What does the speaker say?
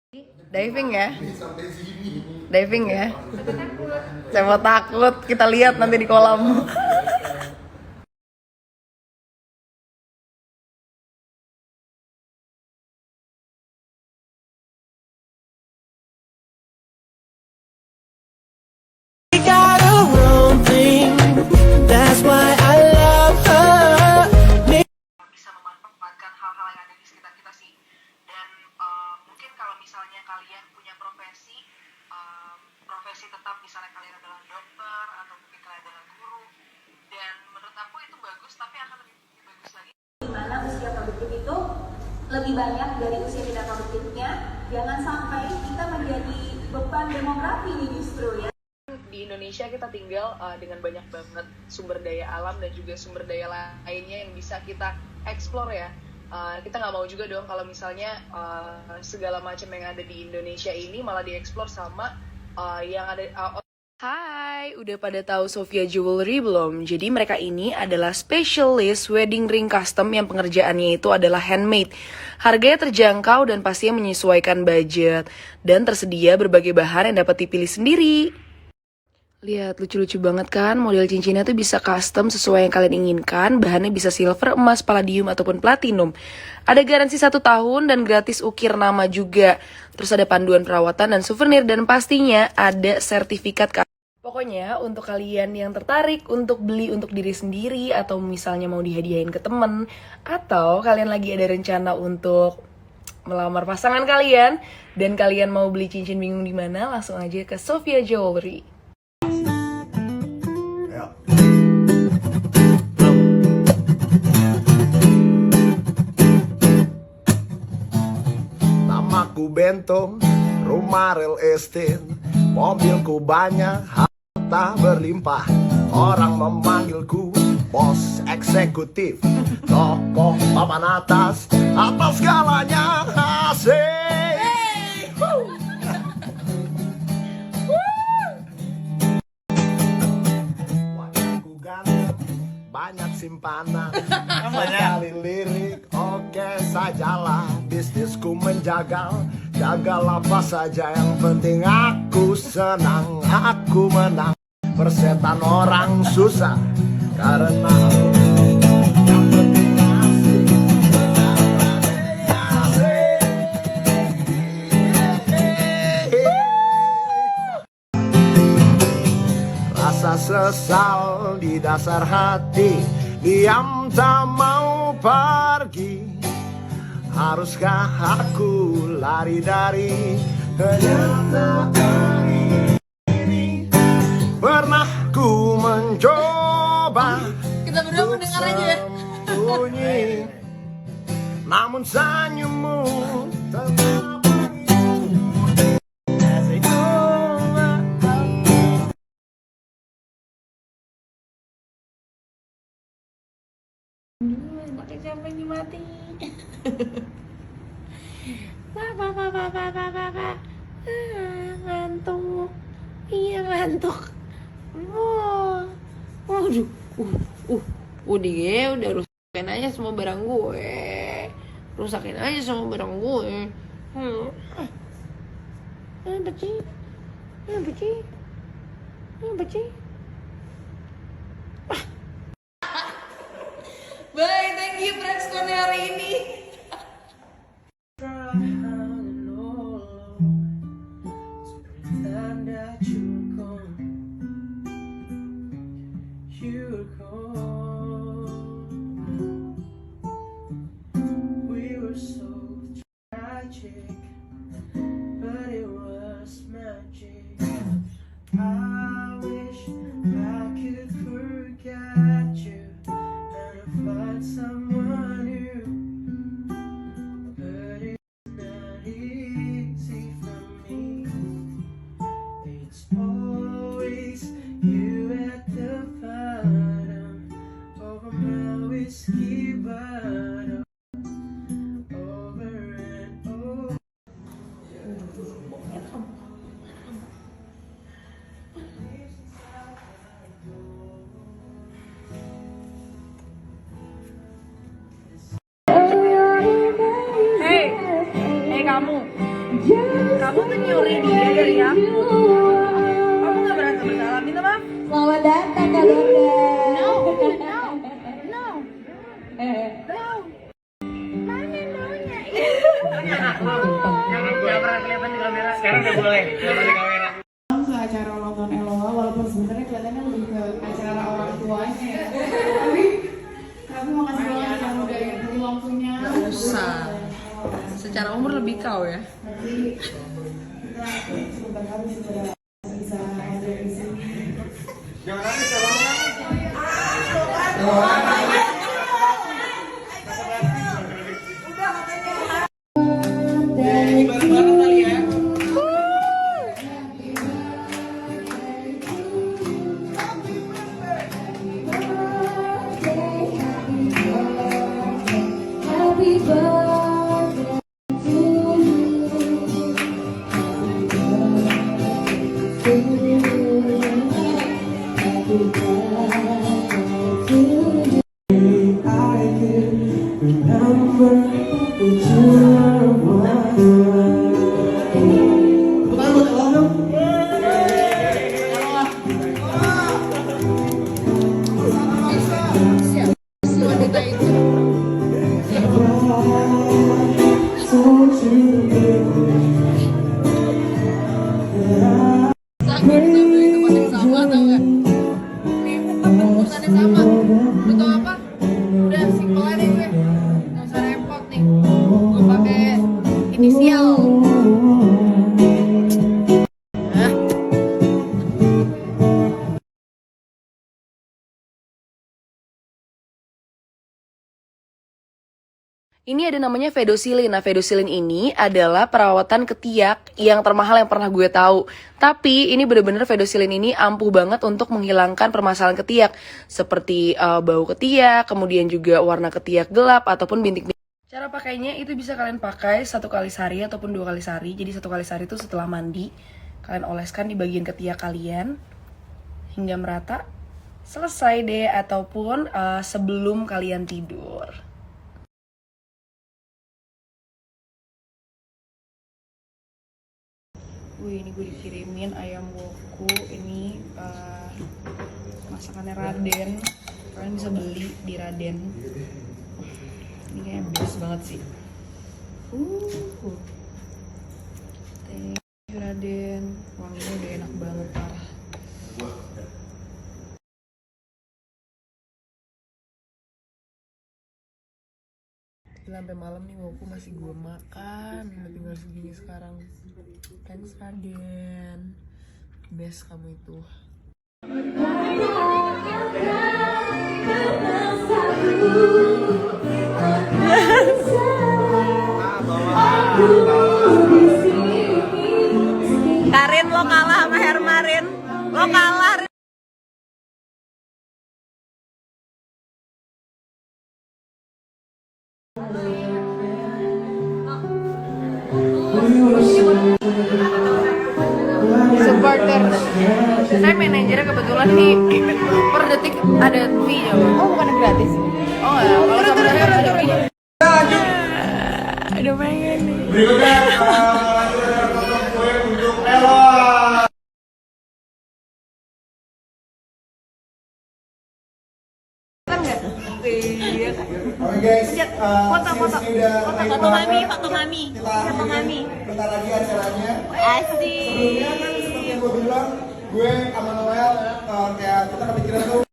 Diving ya? Diving ya? Saya mau takut, kita lihat nanti di kolam. Bisa memanfaatkan hal-hal yang ada di sekitar kita sih. Dan mungkin kalau misalnya kalian punya profesi tetap, misalnya kalian adalah dokter atau mungkin kalian adalah guru, dan menurut aku itu bagus, tapi akan lebih bagus lagi di mana usia produktif itu lebih banyak dari usia tidak produktifnya. Jangan sampai kita menjadi beban demografi nih justru ya. di Indonesia kita tinggal dengan banyak banget sumber daya alam dan juga sumber daya lainnya yang bisa kita explore ya. Kita nggak mau juga dong kalau misalnya segala macam yang ada di Indonesia ini malah dieksplor sama yang ada. Hai, udah pada tahu Sofia Jewelry belum? Jadi mereka ini adalah specialist wedding ring custom yang pengerjaannya itu adalah handmade. Harganya terjangkau dan pastinya menyesuaikan budget. Dan tersedia berbagai bahan yang dapat dipilih sendiri. Lihat, lucu-lucu banget kan? Model cincinnya tuh bisa custom sesuai yang kalian inginkan. Bahannya bisa silver, emas, palladium, ataupun platinum. Ada garansi 1 tahun dan gratis ukir nama juga. Terus ada panduan perawatan dan souvenir. Dan pastinya ada sertifikat. Pokoknya untuk kalian yang tertarik untuk beli untuk diri sendiri. Atau misalnya mau dihadiahin ke temen. Atau kalian lagi ada rencana untuk melamar pasangan kalian. Dan kalian mau beli cincin bingung di mana, langsung aja ke Sofia Jewelry. Namaku Bento, rumah real estate, mobilku banyak, harta berlimpah. Orang memanggilku bos eksekutif, tokoh papan atas segalanya asik. Wajahku ganteng, banyak simpanan, sekali lirik, oke sajalah. Bisnisku menjagal, jagal apa saja, yang penting aku senang, aku menang. Persetan orang susah, karena yang penting asik. Rasa sesal di dasar hati, diam tak mau pergi. Haruskah aku lari dari kenyataan ini? Pernah ku mencoba, Kita berdua mendengar aja ya. sembunyi, namun senyummu tetap Makin capek nih mati. Ngantuk. Iya ngantuk. Waduh. Udah rusakin aja semua barang gue. Rusakin aja semua barang gue. Apa sih? Bye, thank you Praxcon hari ini. We were so tragic, but it was magic. I wish I could forget you and find someone new, but it's not easy for me. It's always you at the bottom of my whiskey bottle, over and over. Hey kamu. Kamu tuh nyuri dia dari aku. Kamu nggak berasa bersalah, minta maaf. Selamat datang Kak Donda. Nggak pernah kelihatan di kamera. Sekarang udah boleh, udah di kamera. Ke acara ulang tahun Eloa, walaupun sebenarnya kelihatannya lebih ke acara orang tuanya ya. Tapi makasih banget yang udah beri waktunya. Usah. Secara umur lebih kau ya. Tapi kita sebentar lagi sudah bisa ada di sini. Jangan nangis ya, Bang. Ini bareng-bareng kali ya. Happy birthday to you. Happy birthday to you. I can remember that you were mine. Told you Sama tau gak? Nih, urusannya sama. Lu tau apa? Udah simpel aja gue. Gak usah repot nih. Gue pakai inisial. Ini ada namanya Fedosilin. Nah, Fedosilin ini adalah perawatan ketiak yang termahal yang pernah gue tahu. Tapi ini bener-bener Fedosilin ini ampuh banget untuk menghilangkan permasalahan ketiak. Seperti bau ketiak, kemudian juga warna ketiak gelap ataupun bintik-bintik. Cara pakainya itu bisa kalian pakai 1 kali sehari ataupun 2 kali sehari. Jadi 1 kali sehari itu setelah mandi. Kalian oleskan di bagian ketiak kalian hingga merata. Selesai deh, ataupun sebelum kalian tidur. Wih, ini gue dikirimin ayam woku. Ini masakannya Raden. Kalian bisa beli di Raden. Ini kayaknya best banget sih. Thank you Raden. Wanginya udah enak banget, parah. Sampai malam nih woku masih gue makan. Udah tinggal segini sekarang. Thanks Raden. Best kamu itu. Karin, lo kalah sama Hermarin. Lo kalah. Supporter. Saya manajernya kebetulan nih. Per detik ada fee ya, Bang. Oh, bukan gratis. Oh ya, kalau supporternya ada fee. Aduh pengen nih. Berikutnya lanjut potong kue untuk Eloa. Oke guys, Foto mami. bentar lagi acaranya. Asik. Sebelumnya kan seperti yang gue bilang, gue sama Noel kayak kita kepikiran tuh